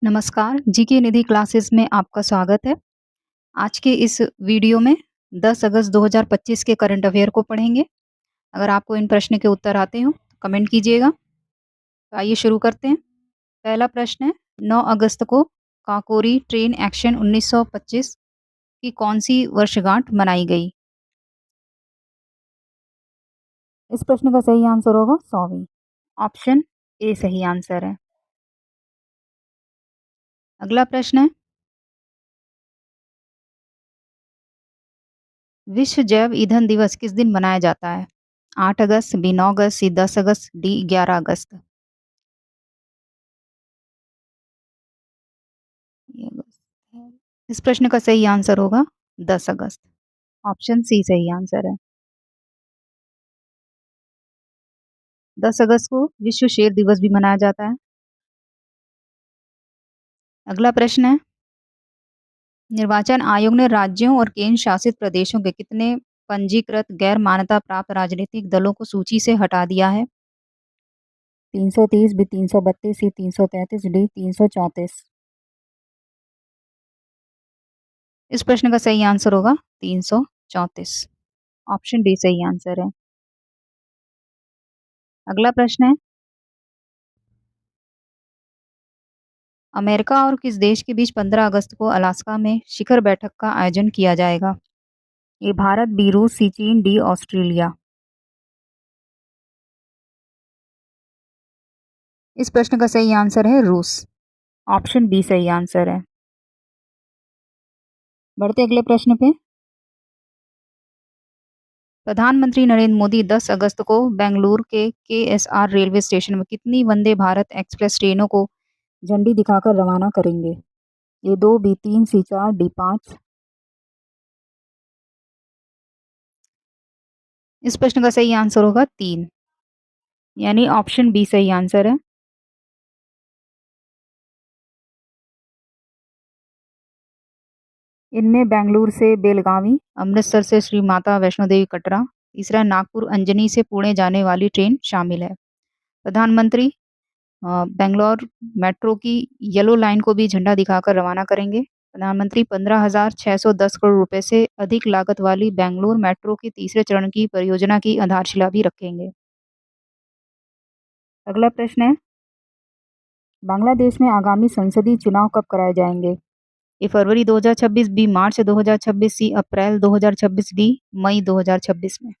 नमस्कार, जीके निधि क्लासेस में आपका स्वागत है। आज के इस वीडियो में 10 अगस्त 2025 के करंट अफेयर को पढ़ेंगे। अगर आपको इन प्रश्न के उत्तर आते हो, तो कमेंट कीजिएगा। तो आइए शुरू करते हैं। पहला प्रश्न है, 9 अगस्त को काकोरी ट्रेन एक्शन 1925 की कौन-सी वर्षगांठ मनाई गई? इस प्रश्न का सही आंसर होगा 100वीं। ऑप्शन ए सही आंसर है। अगला प्रश्न है, विश्व जैव ईंधन दिवस किस दिन मनाया जाता है? 8 अगस्त, बी 9 अगस्त, सी 10 अगस्त, डी 11 अगस्त। ये अगस्त है। इस प्रश्न का सही आंसर होगा 10 अगस्त। ऑप्शन सी सही आंसर है। 10 अगस्त को विश्व शेर दिवस भी मनाया जाता है। अगला प्रश्न है, निर्वाचन आयोग ने राज्यों और केंद्र शासित प्रदेशों के कितने पंजीकृत गैर मान्यता प्राप्त राजनीतिक दलों को सूची से हटा दिया है? 330, बी 332, सी 333, डी 334। इस प्रश्न का सही आंसर होगा 334। ऑप्शन डी सही आंसर है। अगला प्रश्न है, अमेरिका और किस देश के बीच 15 अगस्त को अलास्का में शिखर बैठक का आयोजन किया जाएगा? ए भारत, बी रूस, सी चीन, डी ऑस्ट्रेलिया। इस प्रश्न का सही आंसर है रूस। ऑप्शन बी सही आंसर है। बढ़ते अगले प्रश्न पे। प्रधानमंत्री नरेंद्र मोदी 10 अगस्त को बेंगलुरु के केएसआर रेलवे स्टेशन में कितनी वंदे भारत एक्सप्रेस ट्रेनों को झंडी दिखाकर रवाना करेंगे? ए 2, बी 3, सी 4, डी 5। इस प्रश्न का सही आंसर होगा 3, यानी ऑप्शन बी सही आंसर है। इनमें बेंगलुरु से बेलगावी, अमृतसर से श्री माता वैष्णो देवी कटरा, तीसरा नागपुर अंजनी से पुणे जाने वाली ट्रेन शामिल है। प्रधानमंत्री बेंगलोर मेट्रो की येलो लाइन को भी झंडा दिखाकर रवाना करेंगे। प्रधानमंत्री 15,610 करोड़ रुपए से अधिक लागत वाली बेंगलुरु मेट्रो के तीसरे चरण की परियोजना की आधारशिला भी रखेंगे। अगला प्रश्न है, बांग्लादेश में आगामी संसदीय चुनाव कब कराए जाएंगे? ए फरवरी 2026, बी मार्च 2026, सी अप्रैल 2026, डी मई 2026 में।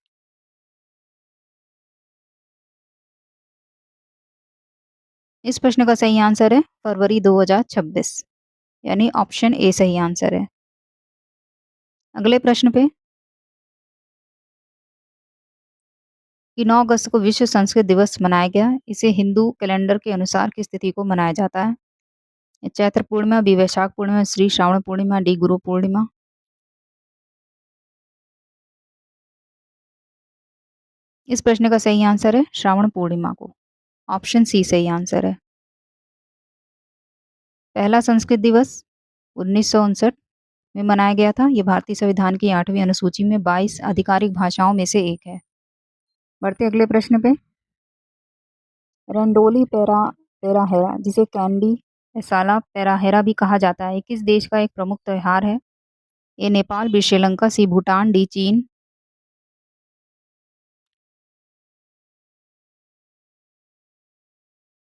इस प्रश्न का सही आंसर है फरवरी 2026, यानी ऑप्शन ए सही आंसर है। अगले प्रश्न पे, कि 9 अगस्त को विश्व संस्कृत दिवस मनाया गया। इसे हिंदू कैलेंडर के अनुसार किस तिथि को मनाया जाता है? चैत्र पूर्णिमा, बी वैशाख पूर्णिमा, श्री श्रावण पूर्णिमा, डी गुरु पूर्णिमा। इस प्रश्न का सही आंसर है श्रावण पूर्णिमा को। ऑप्शन सी सही आंसर है। पहला संस्कृत दिवस 1959 में मनाया गया था। ये भारतीय संविधान की 8वीं अनुसूची में 22 आधिकारिक भाषाओं में से एक है। बढ़ते अगले प्रश्न पे। रंडोली पेराहेरा, जिसे कैंडी साला पेराहेरा भी कहा जाता है, किस देश का एक प्रमुख त्योहार है? ए नेपाल, बी श्रीलंका, सी भूटान, डी चीन।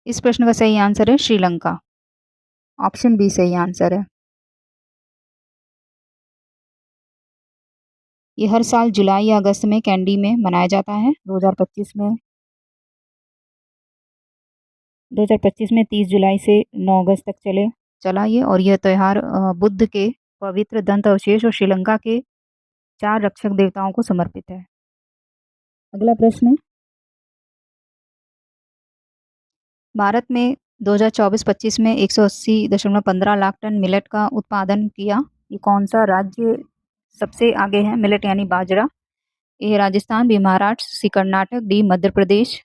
इस प्रश्न का सही आंसर है श्रीलंका। ऑप्शन बी सही आंसर है। ये हर साल जुलाई या अगस्त में कैंडी में मनाया जाता है। 2025 में 30 जुलाई से 9 अगस्त तक चला ये, और यह त्योहार बुद्ध के पवित्र दंत अवशेष और श्रीलंका के 4 रक्षक देवताओं को समर्पित है। अगला प्रश्न, भारत में 2024-25 में 180.15 लाख टन मिलेट का उत्पादन किया। ये कौन सा राज्य सबसे आगे है मिलेट यानी बाजरा? ए राजस्थान, बी महाराष्ट्र, सी कर्नाटक, डी मध्य प्रदेश।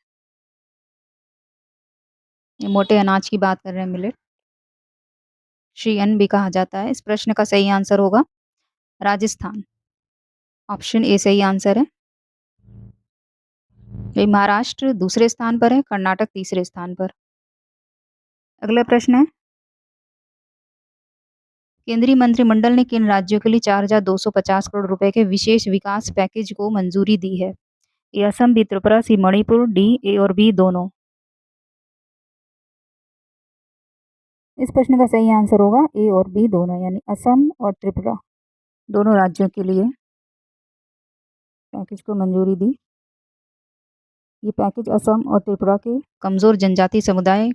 ये मोटे अनाज की बात कर रहे हैं मिलेट। श्री अन्न भी कहा जाता है। इस प्रश्न का सही आंसर होगा राजस्थान। ऑप्शन ए सही आंसर है। ये महाराष्ट्र दूसरे स्थान पर है, कर्नाटक तीसरे स्थान पर। अगला प्रश्न है, केंद्रीय मंत्रिमंडल ने किन राज्यों के लिए 4,250 करोड़ रुपए के विशेष विकास पैकेज को मंजूरी दी है? A Assam, B Tripura, C Manipur, D A और बी दोनों। इस प्रश्न का सही आंसर होगा ए और बी दोनों, यानी असम और त्रिपुरा दोनों राज्यों के लिए पैकेज को मंजूरी दी। ये पैकेज असम और त्रिपुरा के कमजोर जनजाति समुदाय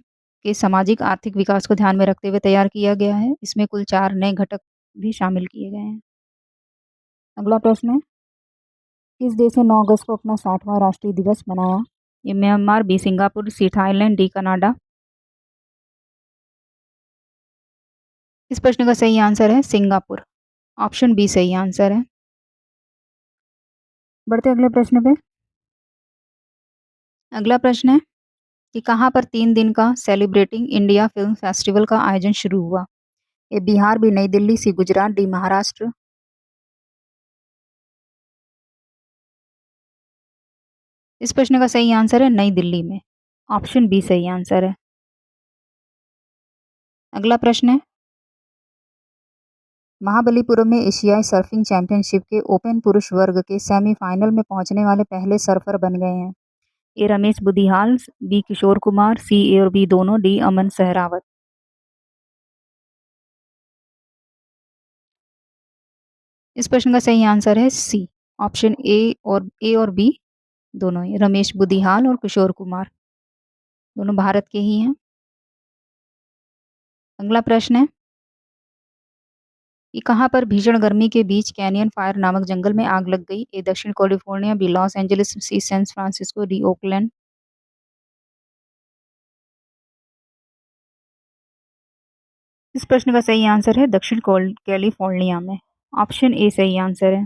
के सामाजिक आर्थिक विकास को ध्यान में रखते हुए तैयार किया गया है। इसमें कुल 4 नए घटक भी शामिल किए गए हैं। अगला प्रश्न है, किस देश ने 9 अगस्त को अपना 60वां राष्ट्रीय दिवस मनाया? A Myanmar, B Singapore, C Thailand, D Canada. इस प्रश्न का सही आंसर है सिंगापुर। ऑप्शन बी सही आंसर है। बढ़ते अगले प्रश्न पे। अगला प्रश्न है कि कहाँ पर 3 दिन का सेलिब्रेटिंग इंडिया फिल्म फेस्टिवल का आयोजन शुरू हुआ? ए बिहार, बी नई दिल्ली, सी गुजरात, डी महाराष्ट्र। इस प्रश्न का सही आंसर है नई दिल्ली में। ऑप्शन बी सही आंसर है। अगला प्रश्न है, महाबलीपुरम में एशियाई सर्फिंग चैंपियनशिप के ओपन पुरुष वर्ग के सेमीफाइनल में पहुंचने वाले पहले सर्फर बन गए हैं। ए रमेश बुदिहाल, बी किशोर कुमार, सी ए और बी दोनों, डी अमन सहरावत। इस प्रश्न का सही आंसर है सी। ऑप्शन ए और बी दोनों ही, रमेश बुदिहाल और किशोर कुमार दोनों भारत के ही हैं। अगला प्रश्न है कि कहाँ पर भीषण गर्मी के बीच कैनियन फायर नामक जंगल में आग लग गई? ए दक्षिण California, be Los Angeles, C San Francisco, D Oakland. इस प्रश्न का सही आंसर है दक्षिण कैलिफोर्निया में। ऑप्शन ए सही आंसर है।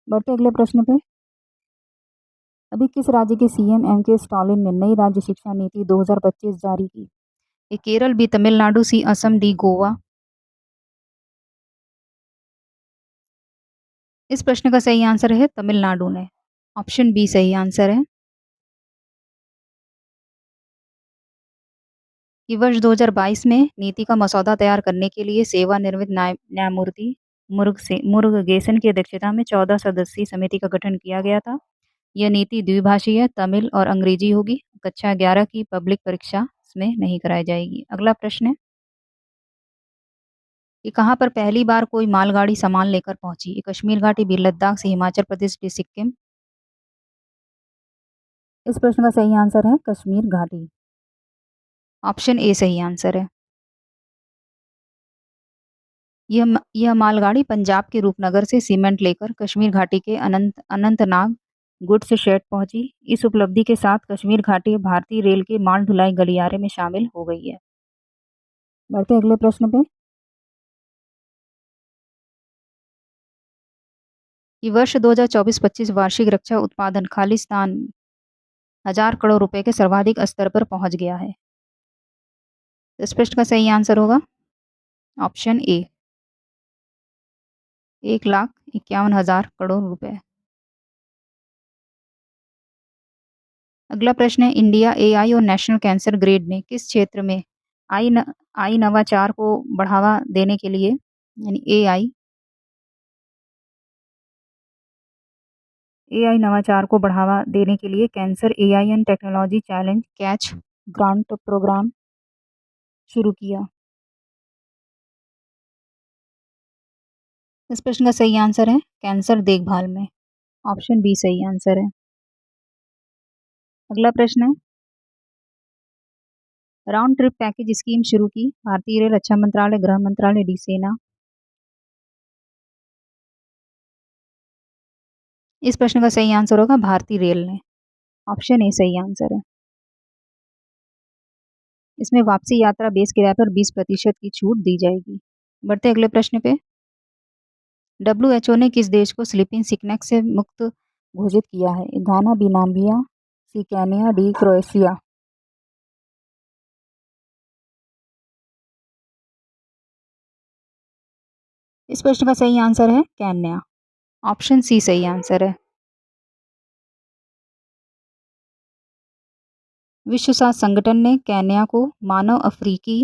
बढ़ते अगले प्रश्न पे। अभी किस राज्य के सीएम एम के स्टालिन ने नई राज्य शिक्षा नीति 2025 जारी की? ए केरल, बी तमिलनाडु, सी असम, डी गोवा। इस प्रश्न का सही आंसर है तमिलनाडु ने। ऑप्शन बी सही आंसर है। कि वर्ष 2022 में नीति का मसौदा तैयार करने के लिए सेवानिवृत्त न्यायमूर्ति मुरुगेसन की अध्यक्षता में 14 सदस्यीय समिति का गठन किया गया था। यह नीति द्विभाषीय है, तमिल और अंग्रेजी होगी। कक्षा 11 की पब्लिक परीक्षा इसमें नहीं कराई जाएगी। अगला प्रश्न है कि कहाँ पर पहली बार कोई मालगाड़ी सामान लेकर पहुंची? कश्मीर घाटी, बी लद्दाख, से हिमाचल प्रदेश, डी सिक्किम। इस प्रश्न का सही आंसर है कश्मीर घाटी। ऑप्शन ए सही आंसर है। यह मालगाड़ी पंजाब के रूपनगर से सीमेंट लेकर कश्मीर घाटी के अनंतनाग गुड्स शेड पहुंची। इस उपलब्धि के साथ कश्मीर घाटी भारतीय रेल के माल ढुलाई गलियारे में शामिल हो गई है। बढ़ते अगले प्रश्न पे। कि वर्ष 2024-25 वार्षिक रक्षा उत्पादन खालिस्तान 1,000 करोड़ रुपए के सर्वाधिक स्तर पर पहुंच गया है। तो इस प्रश्न का सही आंसर होगा ऑप्शन ए, 1,51,000 करोड़ रुपए। अगला प्रश्न है, इंडिया एआई और नेशनल कैंसर ग्रेड ने किस क्षेत्र में आई न, आई नवाचार को बढ़ावा देने के लिए, यानी एआई नवाचार को बढ़ावा देने के लिए cancer AI and technology challenge catch grant programme शुरू किया? इस प्रश्न का सही आंसर है कैंसर देखभाल में। ऑप्शन बी सही आंसर है। अगला प्रश्न है, राउंड ट्रिप पैकेज स्कीम शुरू की? भारतीय रेल, रक्षा मंत्रालय, गृह मंत्रालय, डी सेना। इस प्रश्न का सही आंसर होगा भारतीय रेल ने। ऑप्शन ए सही आंसर है। इसमें वापसी यात्रा बेस किराए पर 20% की छूट दी जाएगी। बढ़ते अगले प्रश्न पे। डब्ल्यूएचओ ने किस देश को स्लीपिंग सिकनेस से मुक्त घोषित किया है? घाना, बी नाम्बिया, सी केन्या, डी क्रोएशिया। इस प्रश्न का सही आंसर है केन्या। ऑप्शन सी सही आंसर है। विश्व स्वास्थ्य संगठन ने केन्या को मानव अफ्रीकी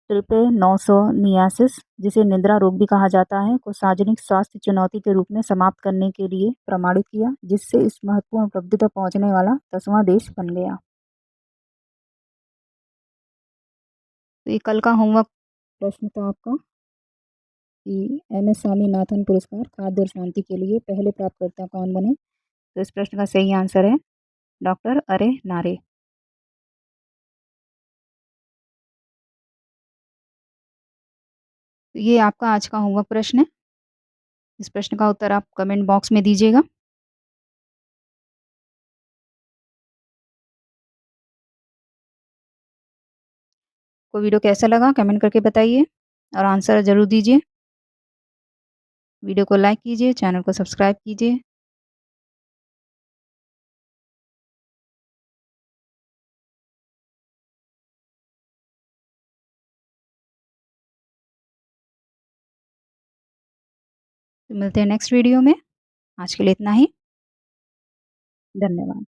ट्रिपेनोसोमियासिस, जिसे निद्रा रोग भी कहा जाता है, को सार्वजनिक स्वास्थ्य चुनौती के रूप में समाप्त करने के लिए प्रमाणित किया, जिससे इस महत्वपूर्ण उपलब्धि तक पहुंचने वाला 10वां देश बन गया। तो ये कल का होमवर्क प्रश्न था आपका कि एम.एस. स्वामीनाथन पुरस्कार खाद्य और शांति के लिए पहले प्राप्तकर्ता कौन बने? तो इस प्रश्न का सही आंसर है डॉक्टर अरे नारे। तो ये आपका आज का होमवर्क प्रश्न है। इस प्रश्न का उत्तर आप कमेंट बॉक्स में दीजिएगा। को वीडियो कैसा लगा कमेंट करके बताइए और आंसर ज़रूर दीजिए। वीडियो को लाइक कीजिए, चैनल को सब्सक्राइब कीजिए। तो मिलते हैं नेक्स्ट वीडियो में। आज के लिए इतना ही। धन्यवाद।